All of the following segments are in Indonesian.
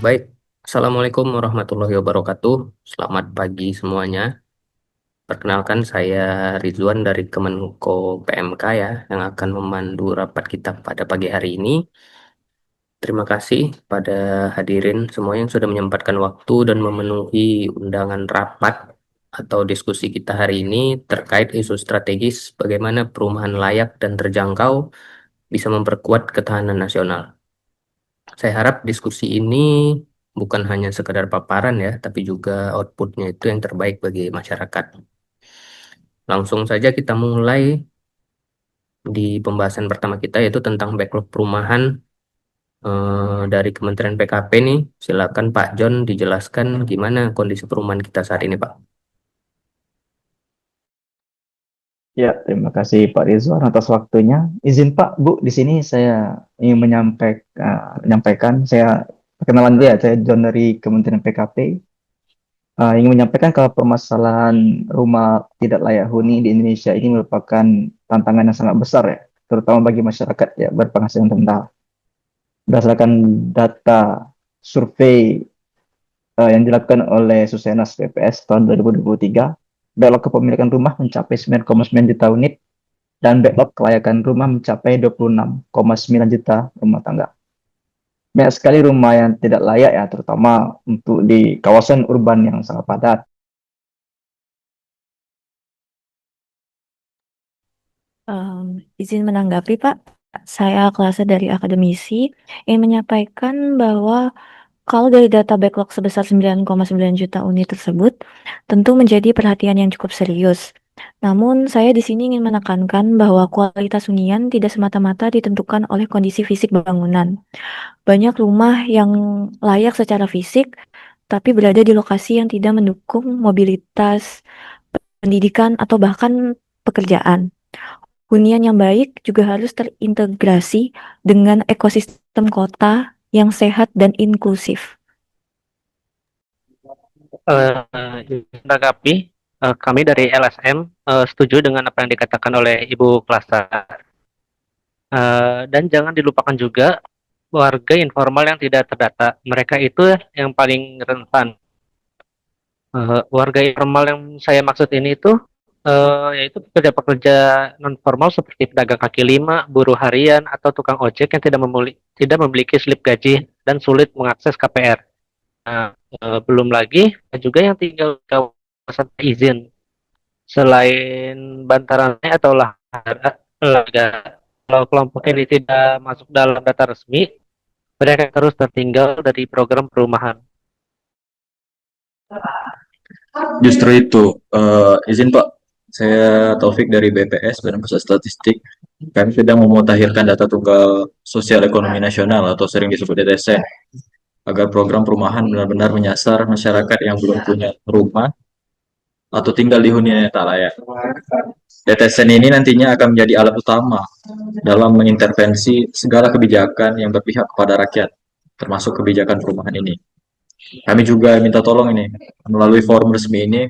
Baik, Assalamualaikum warahmatullahi wabarakatuh. Selamat pagi semuanya. Perkenalkan, saya Ridwan dari Kemenko PMK ya, yang akan memandu rapat kita pada pagi hari ini. Terima kasih pada hadirin semua yang sudah menyempatkan waktu dan memenuhi undangan rapat atau diskusi kita hari ini terkait isu strategis bagaimana perumahan layak dan terjangkau bisa memperkuat ketahanan nasional. Saya harap diskusi ini bukan hanya sekedar paparan ya, tapi juga outputnya itu yang terbaik bagi masyarakat. Langsung saja kita mulai di pembahasan pertama kita yaitu tentang backlog perumahan dari Kementerian PKP nih. Silakan Pak John dijelaskan gimana kondisi perumahan kita saat ini, Pak. Ya, terima kasih Pak Rizwan atas waktunya. Izin Pak, Bu, di sini saya ingin menyampaikan, saya perkenalan dulu ya, saya John dari Kementerian PKP. Ingin menyampaikan kalau permasalahan rumah tidak layak huni di Indonesia ini merupakan tantangan yang sangat besar ya, terutama bagi masyarakat ya berpenghasilan rendah. Berdasarkan data survei yang dilakukan oleh Susenas BPS tahun 2023, backlog kepemilikan rumah mencapai 9,9 juta unit dan backlog kelayakan rumah mencapai 26,9 juta rumah tangga. Banyak sekali rumah yang tidak layak ya, terutama untuk di kawasan urban yang sangat padat. Izin menanggapi, Pak. Saya Klasa dari akademisi ingin menyampaikan bahwa kalau dari data backlog sebesar 9,9 juta unit tersebut, tentu menjadi perhatian yang cukup serius. Namun, saya di sini ingin menekankan bahwa kualitas hunian tidak semata-mata ditentukan oleh kondisi fisik bangunan. Banyak rumah yang layak secara fisik, tapi berada di lokasi yang tidak mendukung mobilitas, pendidikan, atau bahkan pekerjaan. Hunian yang baik juga harus terintegrasi dengan ekosistem kota yang sehat dan inklusif. Menanggapi, kami dari LSM setuju dengan apa yang dikatakan oleh Ibu Klasa. Dan jangan dilupakan juga warga informal yang tidak terdata. Mereka itu yang paling rentan. Warga informal yang saya maksud ini itu yaitu pekerja-pekerja non formal seperti pedagang kaki lima, buruh harian, atau tukang ojek yang tidak memiliki slip gaji dan sulit mengakses KPR. Nah, belum lagi juga yang tinggal di kawasan izin. Selain bantarannya atau laga, kalau kelompok ini tidak masuk dalam data resmi, mereka terus tertinggal dari program perumahan. Justru itu, izin Pak, saya Taufik dari BPS, Badan Pusat Statistik. Kami sedang memutakhirkan data tunggal sosial ekonomi nasional atau sering disebut DTS agar program perumahan benar-benar menyasar masyarakat yang belum punya rumah atau tinggal di hunian yang tak layak. DTSN ini nantinya akan menjadi alat utama dalam mengintervensi segala kebijakan yang berpihak kepada rakyat, termasuk kebijakan perumahan ini. Kami juga minta tolong ini, melalui forum resmi ini,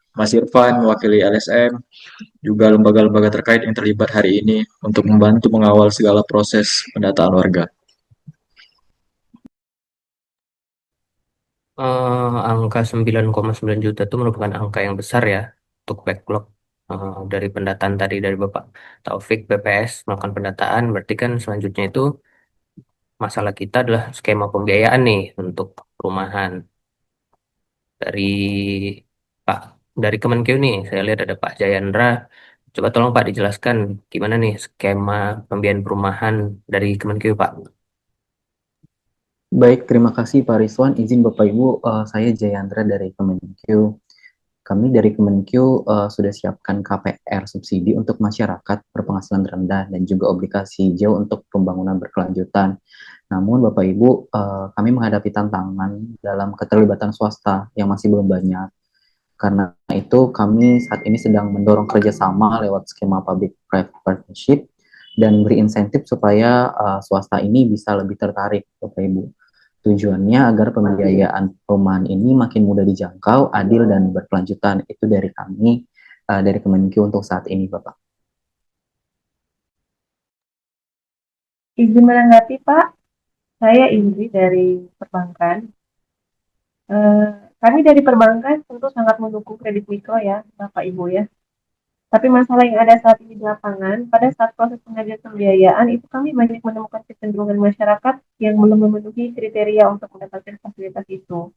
Mas Irfan mewakili LSM, juga lembaga-lembaga terkait yang terlibat hari ini untuk membantu mengawal segala proses pendataan warga. Angka 9,9 juta itu merupakan angka yang besar ya untuk backlog dari pendataan tadi dari Bapak Taufik BPS melakukan pendataan. Berarti kan selanjutnya itu masalah kita adalah skema pembiayaan nih untuk perumahan dari Pak dari Kemenkeu nih. Saya lihat ada Pak Jayandra. Coba tolong Pak dijelaskan gimana nih skema pembiayaan perumahan dari Kemenkeu Pak. Baik, terima kasih Pak Rizwan. Izin Bapak Ibu, saya Jayandra dari Kemenkeu. Kami dari Kemenkeu sudah siapkan KPR subsidi untuk masyarakat berpenghasilan rendah dan juga obligasi hijau untuk pembangunan berkelanjutan. Namun Bapak Ibu, kami menghadapi tantangan dalam keterlibatan swasta yang masih belum banyak. Karena itu kami saat ini sedang mendorong kerjasama lewat skema public-private partnership dan beri insentif supaya swasta ini bisa lebih tertarik, Bapak Ibu. Tujuannya agar pembiayaan perumahan ini makin mudah dijangkau, adil, dan berkelanjutan. Itu dari kami, dari Kemenkeu untuk saat ini, Bapak. Izin menanggapi, Pak. Saya Indri dari perbankan. Eh, Kami dari perbankan tentu sangat mendukung kredit mikro ya, Bapak Ibu ya. Tapi masalah yang ada saat ini di lapangan, pada saat proses pengajuan pembiayaan itu kami banyak menemukan kecenderungan masyarakat yang belum memenuhi kriteria untuk mendapatkan fasilitas itu.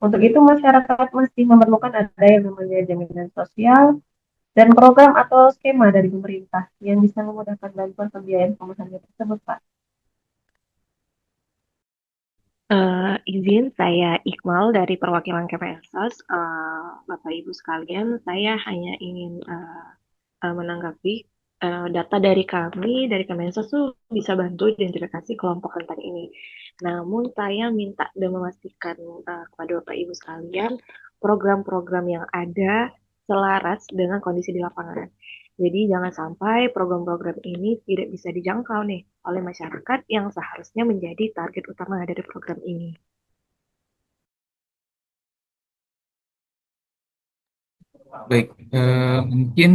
Untuk itu masyarakat masih memerlukan ada yang namanya jaminan sosial dan program atau skema dari pemerintah yang bisa memudahkan bantuan pembiayaan pemesannya tersebut, Pak. Izin saya Iqbal dari perwakilan KPSS. Bapak Ibu sekalian, saya hanya ingin menanggapi data dari kami, dari Kemensos tuh bisa bantu identifikasi kelompok rentan ini. Namun saya minta dan memastikan kepada Bapak Ibu sekalian, program-program yang ada selaras dengan kondisi di lapangan. Jadi jangan sampai program-program ini tidak bisa dijangkau nih oleh masyarakat yang seharusnya menjadi target utama dari program ini. Baik, mungkin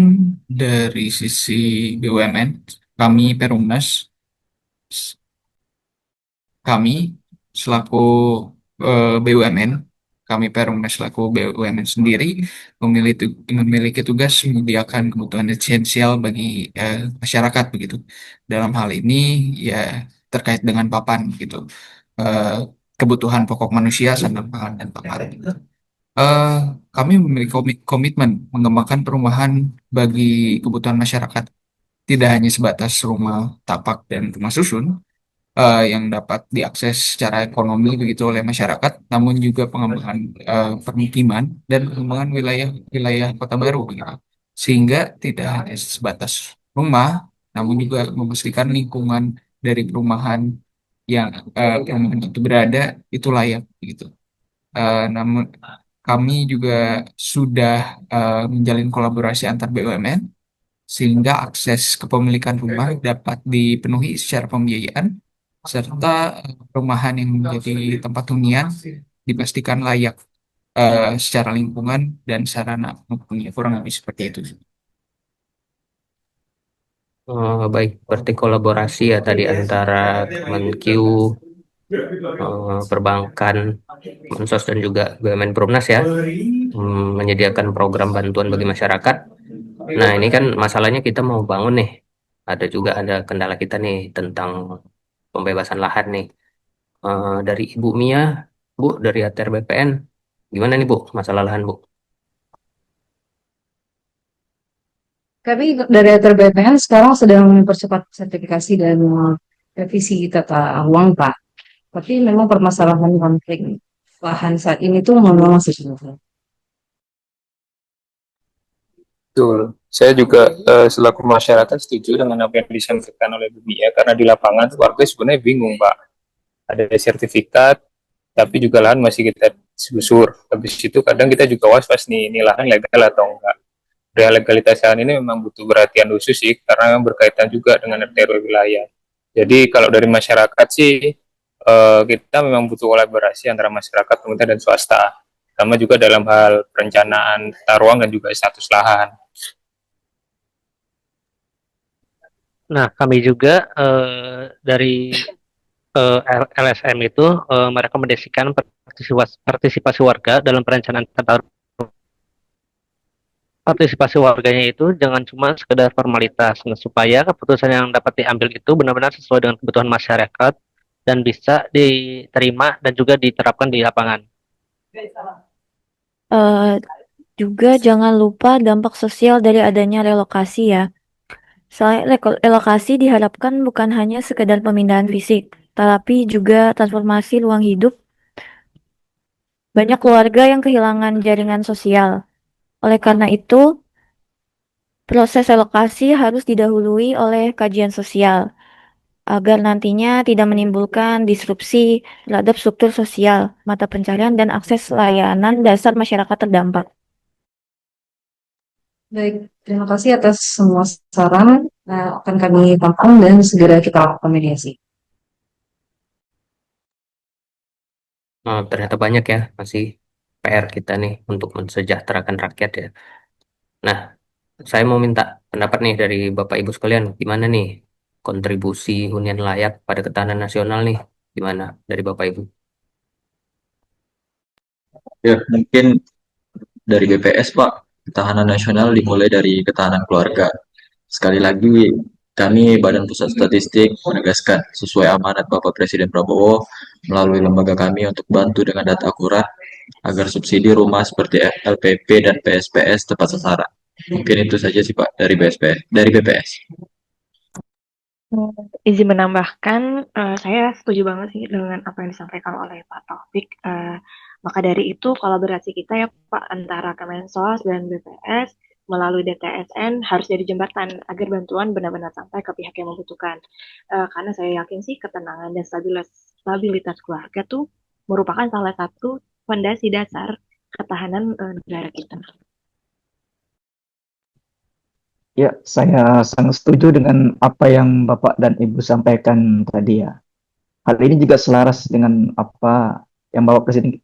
dari sisi BUMN, kami Perumnas, kami selaku BUMN, kami Perumnas selaku BUMN sendiri memiliki tugas menyediakan kebutuhan esensial bagi masyarakat begitu. Dalam hal ini ya terkait dengan papan gitu. Eh, Kebutuhan pokok manusia, sandang pangan dan papan. Eh, Kami memiliki komitmen mengembangkan perumahan bagi kebutuhan masyarakat, tidak hanya sebatas rumah tapak dan rumah susun yang dapat diakses secara ekonomi begitu oleh masyarakat, namun juga pengembangan permukiman dan pengembangan wilayah kota baru begitu. Sehingga tidak hanya sebatas rumah, namun juga memastikan lingkungan dari perumahan itu berada itu layak begitu. Namun kami juga sudah menjalin kolaborasi antar BUMN sehingga akses kepemilikan rumah dapat dipenuhi secara pembiayaan serta perumahan yang menjadi tempat hunian dipastikan layak secara lingkungan dan sarana pendukungnya kurang lebih seperti itu. Baik, berarti kolaborasi ya tadi antara Kemenq, perbankan, Mensos dan juga BUMN Perumnas ya, menyediakan program bantuan bagi masyarakat. Nah, ini kan masalahnya kita mau bangun nih. Ada kendala kita nih tentang pembebasan lahan nih. Dari Ibu Mia, Bu, dari ATR BPN, gimana nih Bu, masalah lahan Bu? Kami dari ATR BPN sekarang sedang mempercepat sertifikasi dan revisi tata ruang, Pak. Tapi memang permasalahan konflik lahan saat ini tuh memang masih susah. Betul. Saya juga selaku masyarakat setuju dengan apa yang disampaikan oleh Bu Mia karena di lapangan warga sebenarnya bingung, Pak. Ada sertifikat, tapi juga lahan masih kita segusur. Habis itu kadang kita juga was-was nih, ini lahan legal atau enggak. Real legalitas lahan ini memang butuh perhatian khusus sih, karena berkaitan juga dengan RT wilayah. Jadi kalau dari masyarakat sih, kita memang butuh kolaborasi antara masyarakat, pemerintah, dan swasta. Sama juga dalam hal perencanaan tata ruang dan juga status lahan. Nah, kami juga dari LSM itu merekomendasikan partisipasi warga dalam perencanaan tata ruang. Partisipasi warganya itu jangan cuma sekedar formalitas, nah, supaya keputusan yang dapat diambil itu benar-benar sesuai dengan kebutuhan masyarakat dan bisa diterima dan juga diterapkan di lapangan. Juga jangan lupa dampak sosial dari adanya relokasi ya. Soalnya relokasi diharapkan bukan hanya sekedar pemindahan fisik, tapi juga transformasi ruang hidup. Banyak keluarga yang kehilangan jaringan sosial. Oleh karena itu, proses relokasi harus didahului oleh kajian sosial agar nantinya tidak menimbulkan disrupsi terhadap struktur sosial, mata pencarian, dan akses layanan dasar masyarakat terdampak. Baik, terima kasih atas semua saran. Akan kami tampung dan segera kita lakukan mediasi. Ternyata banyak ya, masih PR kita nih untuk mensejahterakan rakyat ya. Nah, saya mau minta pendapat nih dari Bapak Ibu sekalian, gimana nih kontribusi hunian layak pada ketahanan nasional nih Gimana dari Bapak Ibu? Ya, mungkin dari BPS, Pak, ketahanan nasional dimulai dari ketahanan keluarga. Sekali lagi, kami Badan Pusat Statistik menegaskan sesuai amanat Bapak Presiden Prabowo melalui lembaga kami untuk bantu dengan data akurat agar subsidi rumah seperti LPP dan PSPS tepat sasaran. Mungkin itu saja sih Pak dari BSPS, dari BPS. Izin menambahkan, saya setuju banget sih dengan apa yang disampaikan oleh Pak Taufik. Maka dari itu kolaborasi kita ya Pak antara Kemensos dan BPS melalui DTSN harus jadi jembatan agar bantuan benar-benar sampai ke pihak yang membutuhkan. Karena saya yakin sih ketenangan dan stabilitas keluarga tuh merupakan salah satu fondasi dasar ketahanan negara kita. Ya, saya sangat setuju dengan apa yang Bapak dan Ibu sampaikan tadi ya. Hal ini juga selaras dengan apa yang Bapak Presiden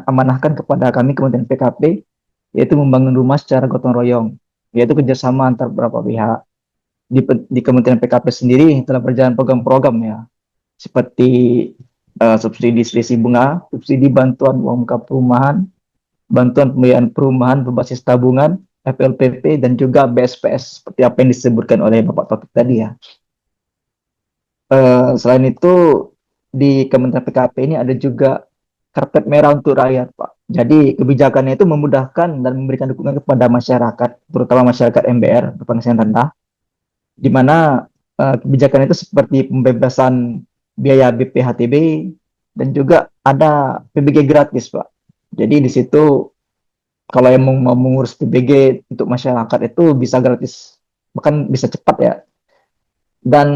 amanahkan kepada kami Kementerian PKP, yaitu membangun rumah secara gotong royong, yaitu kerjasama antar beberapa pihak. Di Kementerian PKP sendiri telah berjalan program-program ya, seperti subsidi selisih bunga, subsidi bantuan uang muka perumahan, bantuan pembiayaan perumahan berbasis tabungan, FLPP, dan juga BSPS, seperti apa yang disebutkan oleh Bapak Taufik tadi ya. Selain itu, di Kementerian PKP ini ada juga karpet merah untuk rakyat, Pak. Jadi kebijakannya itu memudahkan dan memberikan dukungan kepada masyarakat, terutama masyarakat MBR berpenghasilan rendah, di mana kebijakan itu seperti pembebasan biaya BPHTB dan juga ada PBG gratis, Pak. Jadi di situ kalau yang mau mengurus PBG untuk masyarakat itu bisa gratis, bahkan bisa cepat ya. Dan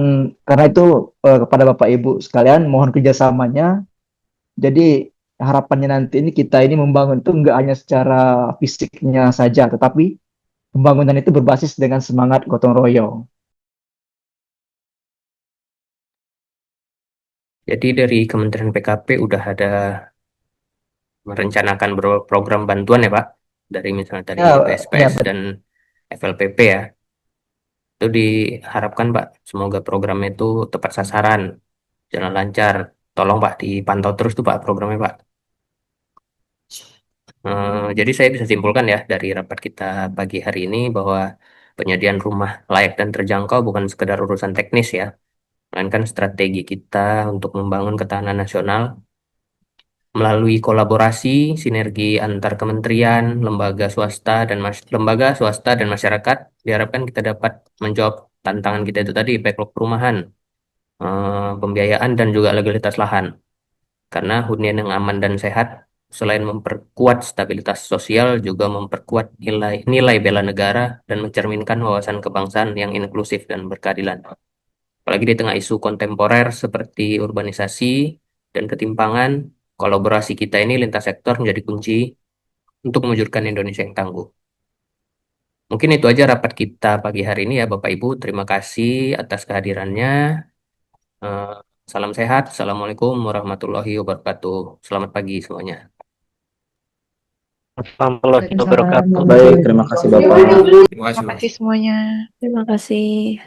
karena itu kepada Bapak Ibu sekalian mohon kerjasamanya. Jadi harapannya nanti ini kita ini membangun itu enggak hanya secara fisiknya saja, tetapi pembangunan itu berbasis dengan semangat gotong royong. Jadi dari Kementerian PKP udah ada merencanakan program bantuan ya Pak, dari misalnya dari Ya, PSPS dan FLPP ya. Itu diharapkan Pak, semoga programnya itu tepat sasaran, jalan lancar. Tolong Pak dipantau terus tuh Pak programnya Pak. Jadi saya bisa simpulkan ya dari rapat kita pagi hari ini bahwa penyediaan rumah layak dan terjangkau bukan sekedar urusan teknis ya, melainkan strategi kita untuk membangun ketahanan nasional melalui kolaborasi, sinergi antar kementerian, lembaga swasta dan masyarakat. Diharapkan kita dapat menjawab tantangan kita itu tadi, backlog perumahan, pembiayaan dan juga legalitas lahan. Karena hunian yang aman dan sehat selain memperkuat stabilitas sosial juga memperkuat nilai bela negara dan mencerminkan wawasan kebangsaan yang inklusif dan berkeadilan. Apalagi di tengah isu kontemporer seperti urbanisasi dan ketimpangan, kolaborasi kita ini lintas sektor menjadi kunci untuk mewujudkan Indonesia yang tangguh. Mungkin itu aja rapat kita pagi hari ini ya Bapak Ibu. Terima kasih atas kehadirannya. Eh, Salam sehat. Assalamualaikum warahmatullahi wabarakatuh. Selamat pagi semuanya. Warahmatullahi wabarakatuh. Baik, terima kasih Bapak. Terima kasih. Terima kasih semuanya. Terima kasih.